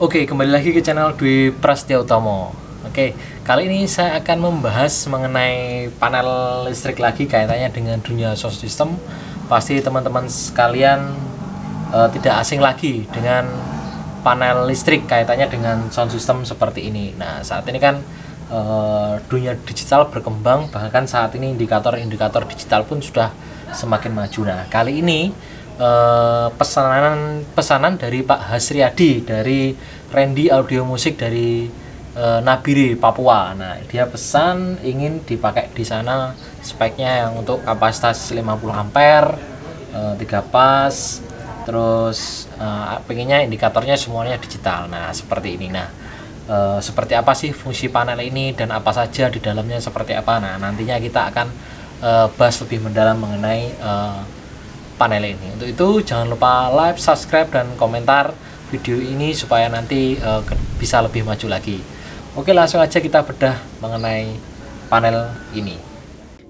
Oke, kembali lagi ke channel Dwi Prasetyo Utomo. Oke, kali ini saya akan membahas mengenai panel listrik lagi kaitannya dengan dunia sound system. Pasti teman-teman sekalian tidak asing lagi dengan panel listrik kaitannya dengan sound system seperti ini. Nah, saat ini kan dunia digital berkembang, bahkan saat ini indikator-indikator digital pun sudah semakin maju. Nah, kali ini pesanan dari Pak Hasriyadi dari Randy Audio Musik dari Nabire, Papua. Nah, dia pesan ingin dipakai di sana speknya yang untuk kapasitas 50 ampere, 3 pas, terus pengennya indikatornya semuanya digital. Nah, seperti ini. Nah, seperti apa sih fungsi panel ini dan apa saja di dalamnya seperti apa? Nah, nantinya kita akan bahas lebih mendalam mengenai panel ini. Untuk itu jangan lupa like, subscribe, dan komentar video ini supaya nanti bisa lebih maju lagi. Oke, langsung aja kita bedah mengenai panel ini.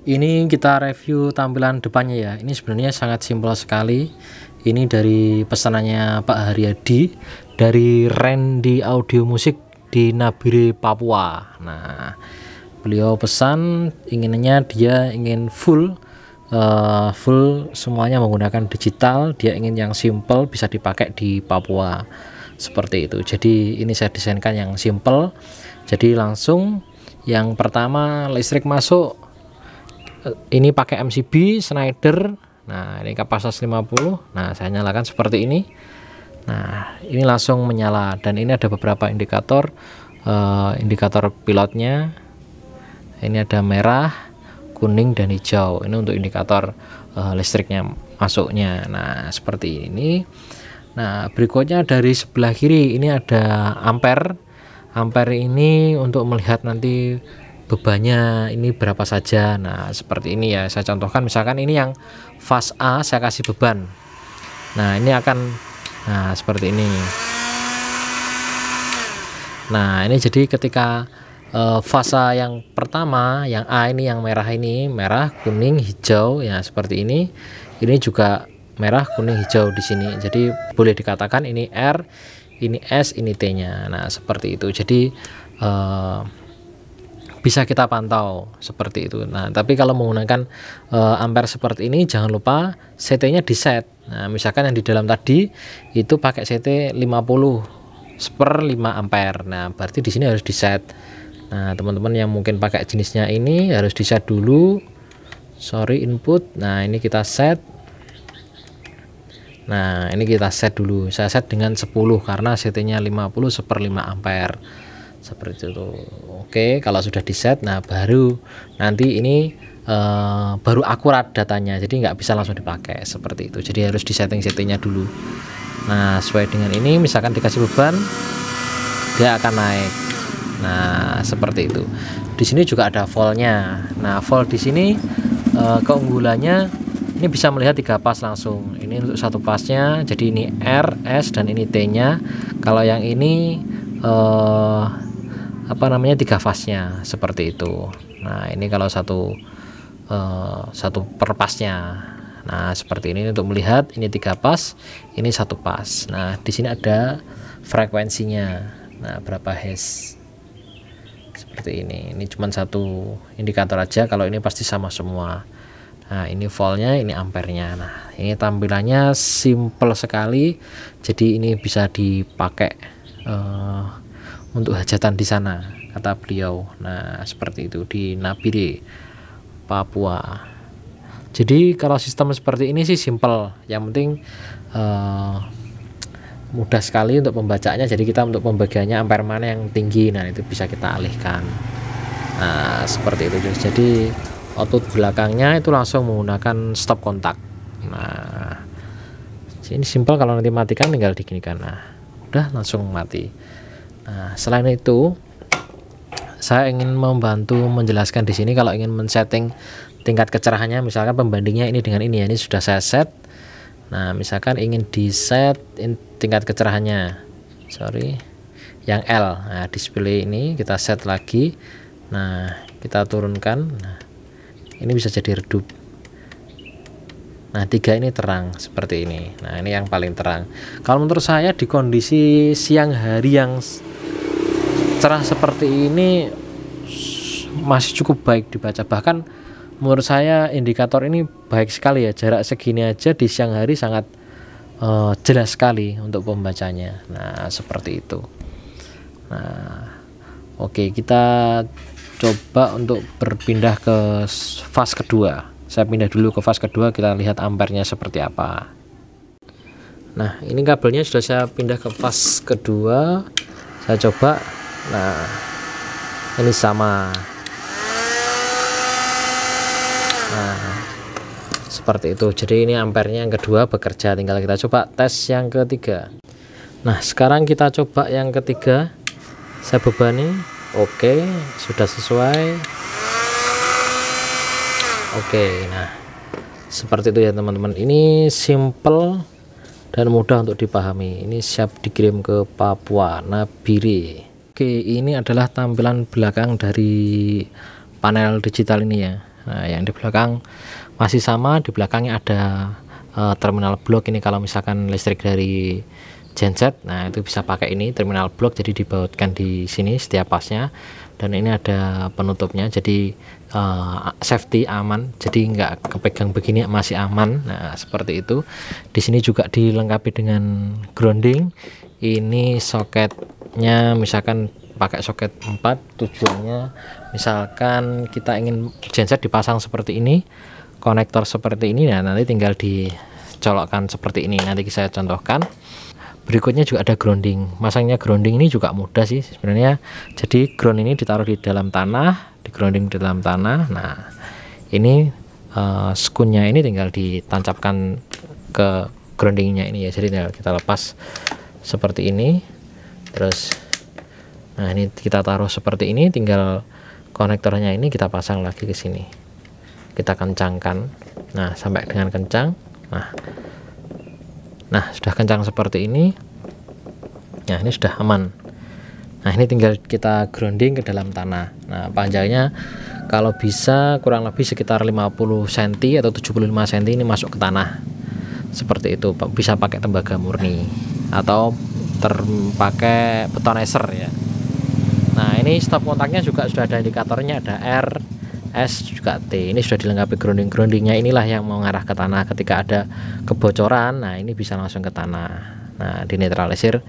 Ini kita review tampilan depannya ya. Ini sebenarnya sangat simpel sekali. Ini dari pesanannya Pak Haryadi dari Randy Audio Musik di Nabire, Papua. Nah, beliau pesan dia ingin full semuanya menggunakan digital. Dia ingin yang simple, bisa dipakai di Papua seperti itu. Jadi ini saya desainkan yang simple. Jadi langsung yang pertama listrik masuk, ini pakai MCB Schneider. Nah, ini kapasitas 50. Nah, saya nyalakan seperti ini. Nah, ini langsung menyala dan ini ada beberapa indikator pilotnya. Ini ada merah, kuning, dan hijau. Ini untuk indikator listriknya masuknya. Nah, seperti ini. Nah, berikutnya dari sebelah kiri ini ada ampere. Ampere ini untuk melihat nanti bebannya ini berapa saja. Nah, seperti ini ya, saya contohkan misalkan ini yang fase A saya kasih beban. Nah, ini akan seperti ini. Nah, ini jadi ketika fase yang pertama, yang A ini, yang merah ini, merah, kuning, hijau ya, seperti ini. Ini juga merah, kuning, hijau di sini. Jadi boleh dikatakan ini R, ini S, ini T-nya. Nah, seperti itu. Jadi bisa kita pantau seperti itu. Nah, tapi kalau menggunakan ampere seperti ini, jangan lupa CT-nya di set. Nah, misalkan yang di dalam tadi itu pakai CT 50/5 ampere. Nah, berarti di sini harus di set. Nah, teman-teman yang mungkin pakai jenisnya ini harus di set dulu. Sorry, input. Nah, ini kita set. Nah, ini kita set dulu. Saya set dengan 10 karena CT-nya 50/5 ampere. Seperti itu. Oke, kalau sudah di set, nah baru nanti ini baru akurat datanya. Jadi nggak bisa langsung dipakai seperti itu. Jadi harus di setting CT-nya dulu. Nah, sesuai dengan ini, misalkan dikasih beban, dia akan naik. Nah, seperti itu. Di sini juga ada voltnya. Nah, volt di sini keunggulannya ini bisa melihat 3 pas langsung. Ini untuk satu pasnya. Jadi ini R, S, dan ini T-nya. Kalau yang ini 3 fasnya seperti itu. Nah, ini kalau satu per pasnya. Nah, seperti ini untuk melihat ini 3 pas, ini 1 pas. Nah, di sini ada frekuensinya. Nah, berapa hertz. Seperti ini. Ini cuma satu indikator aja, kalau ini pasti sama semua. Nah, ini voltnya, ini ampernya. Nah, ini tampilannya simple sekali. Jadi ini bisa dipakai untuk hajatan di sana, kata beliau. Nah, seperti itu di Nabire, Papua. Jadi kalau sistem seperti ini sih simple. Yang penting mudah sekali untuk pembacanya. Jadi kita untuk pembagiannya ampere mana yang tinggi, nah itu bisa kita alihkan. Nah, seperti itu. Jadi output belakangnya itu langsung menggunakan stop kontak. Nah, ini simple. Kalau nanti matikan tinggal diginikan. Nah, udah langsung mati. Nah, selain itu saya ingin membantu menjelaskan di sini. Kalau ingin men-setting tingkat kecerahannya, misalkan pembandingnya ini dengan ini ya, ini sudah saya set. Nah, misalkan ingin di set tingkat kecerahannya, yang L. Nah, display ini kita set lagi. Nah, kita turunkan. Nah, ini bisa jadi redup. Nah 3 ini terang seperti ini. Nah ini yang paling terang. Kalau menurut saya di kondisi siang hari yang cerah seperti ini masih cukup baik dibaca. Bahkan menurut saya indikator ini baik sekali ya, jarak segini aja di siang hari sangat jelas sekali untuk pembacanya. Nah seperti itu. Nah oke, kita coba untuk berpindah ke fase kedua. Saya pindah dulu ke fase kedua, kita lihat ampernya seperti apa. Nah ini kabelnya sudah saya pindah ke fase kedua, saya coba. Nah ini sama. Nah seperti itu. Jadi ini ampernya yang kedua bekerja, tinggal kita coba tes yang ketiga. Nah sekarang kita coba yang ketiga, saya bebani. Oke, sudah sesuai. Oke, nah seperti itu ya teman-teman. Ini simple dan mudah untuk dipahami. Ini siap dikirim ke Papua Nabire. Oke, ini adalah tampilan belakang dari panel digital ini ya. Nah yang di belakang masih sama, di belakangnya ada terminal blok. Ini kalau misalkan listrik dari genset, nah itu bisa pakai ini terminal blok, jadi dibautkan di sini setiap pasnya. Dan ini ada penutupnya, jadi safety, aman, jadi nggak kepegang begini, masih aman. Nah seperti itu. Di sini juga dilengkapi dengan grounding. Ini soketnya misalkan pakai soket 4, tujuannya misalkan kita ingin genset dipasang seperti ini, konektor seperti ini. Nah nanti tinggal dicolokkan seperti ini, nanti saya contohkan. Berikutnya juga ada grounding. Masangnya grounding ini juga mudah sih sebenarnya. Jadi ground ini ditaruh di dalam tanah, di grounding di dalam tanah. Nah ini skunnya ini tinggal ditancapkan ke groundingnya ini ya. Jadi tinggal kita lepas seperti ini. Terus nah ini kita taruh seperti ini, tinggal konektornya ini kita pasang lagi ke sini. Kita kencangkan. Nah sampai dengan kencang. Nah sudah kencang seperti ini. Nah ini sudah aman. Nah ini tinggal kita grounding ke dalam tanah. Nah panjangnya kalau bisa kurang lebih sekitar 50 cm atau 75 cm ini masuk ke tanah. Seperti itu. Bisa pakai tembaga murni atau terpakai betoneser ya. Nah ini stop kontaknya juga sudah ada indikatornya, ada R, S juga T. Ini sudah dilengkapi groundingnya, inilah yang mau mengarah ke tanah. Ketika ada kebocoran, nah ini bisa langsung ke tanah. Nah dinetralisir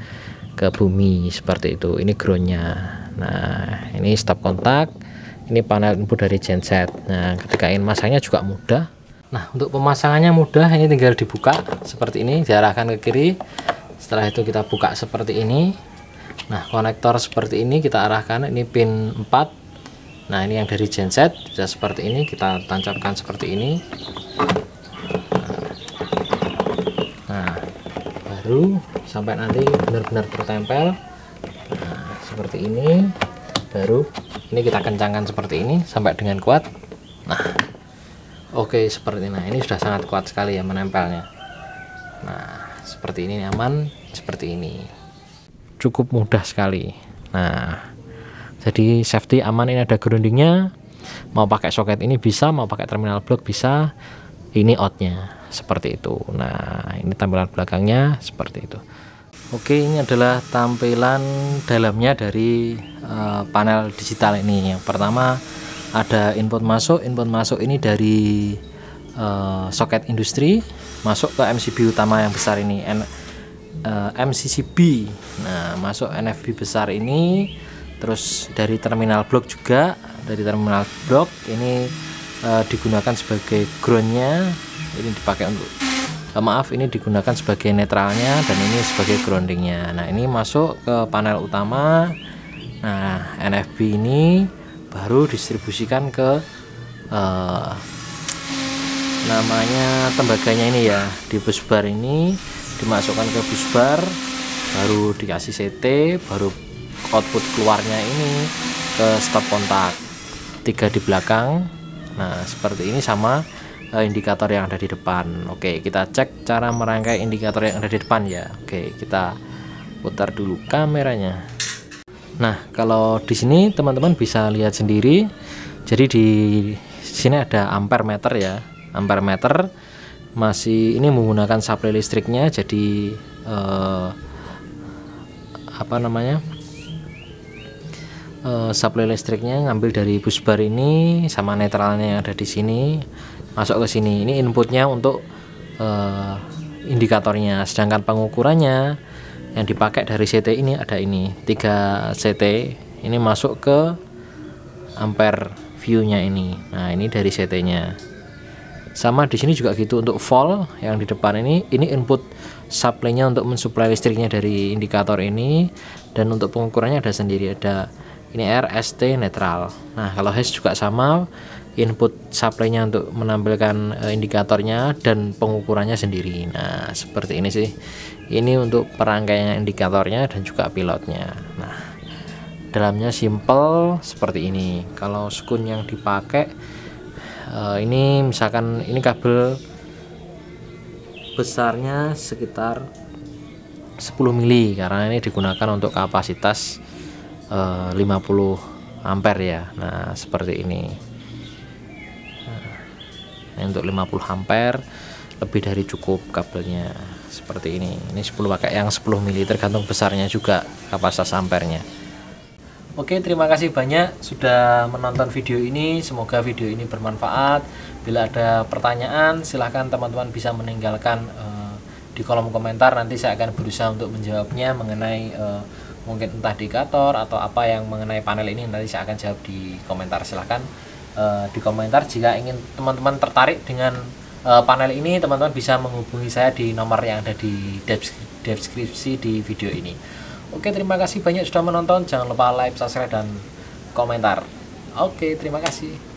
ke bumi seperti itu. Ini groundnya. Nah ini stop kontak. Ini panel input dari genset. Nah ketika ingin masangnya juga mudah. Nah untuk pemasangannya mudah. Ini tinggal dibuka seperti ini, diarahkan ke kiri. Setelah itu kita buka seperti ini. Nah konektor seperti ini kita arahkan. Ini pin 4. Nah ini yang dari genset bisa seperti ini, kita tancapkan seperti ini. Nah baru sampai nanti benar-benar tertempel. Nah seperti ini, baru ini kita kencangkan seperti ini sampai dengan kuat. Nah oke, seperti ini. Nah ini sudah sangat kuat sekali ya menempelnya. Nah seperti ini, aman seperti ini, cukup mudah sekali. Nah jadi safety, aman. Ini ada groundingnya, mau pakai soket ini bisa, mau pakai terminal blok bisa. Ini outnya seperti itu. Nah ini tampilan belakangnya seperti itu. Oke, ini adalah tampilan dalamnya dari panel digital ini. Yang pertama ada input masuk ini dari soket industri masuk ke MCB utama yang besar ini, MCCB. Nah masuk NFB besar ini. Terus dari terminal blok juga, dari terminal blok ini digunakan sebagai groundnya, ini dipakai untuk ini digunakan sebagai netralnya, dan ini sebagai groundingnya. Nah ini masuk ke panel utama. Nah NFB ini baru distribusikan ke namanya tembaganya ini ya, di busbar ini dimasukkan ke busbar, baru dikasih CT, baru output keluarnya ini ke stop kontak 3 di belakang. Nah seperti ini sama indikator yang ada di depan. Oke, kita cek cara merangkai indikator yang ada di depan ya. Oke, kita putar dulu kameranya. Nah kalau di sini teman-teman bisa lihat sendiri. Jadi di sini ada ampere meter ya, ampere meter. masih ini menggunakan supply listriknya, jadi supply listriknya ngambil dari bus bar ini sama netralnya yang ada di sini masuk ke sini. Ini inputnya untuk indikatornya, sedangkan pengukurannya yang dipakai dari CT ini ada ini 3 CT, ini masuk ke ampere view-nya ini. Nah, ini dari CT-nya. Sama di sini juga gitu, untuk volt yang di depan ini input supply-nya untuk mensuplai listriknya dari indikator ini, dan untuk pengukurannya ada sendiri, ada ini R, ST, netral. Nah, kalau hash juga sama, input supply-nya untuk menampilkan indikatornya dan pengukurannya sendiri. Nah, seperti ini sih. Ini untuk perangkaian indikatornya dan juga pilotnya. Nah, dalamnya simple seperti ini. Kalau skun yang dipakai ini misalkan ini kabel besarnya sekitar 10 mili karena ini digunakan untuk kapasitas 50 ampere ya. Nah, seperti ini. Nah, untuk 50 ampere lebih dari cukup kabelnya seperti ini. Ini 10 pakai yang 10 mili, tergantung besarnya juga kapasitas ampernya. Oke, terima kasih banyak sudah menonton video ini. Semoga video ini bermanfaat. Bila ada pertanyaan, silahkan teman-teman bisa meninggalkan di kolom komentar. Nanti saya akan berusaha untuk menjawabnya mengenai mungkin entah indikator atau apa yang mengenai panel ini. Nanti saya akan jawab di komentar. Silahkan di komentar jika ingin teman-teman tertarik dengan panel ini. Teman-teman bisa menghubungi saya di nomor yang ada di deskripsi di video ini. Oke, terima kasih banyak sudah menonton. Jangan lupa like, subscribe, dan komentar. Oke, terima kasih.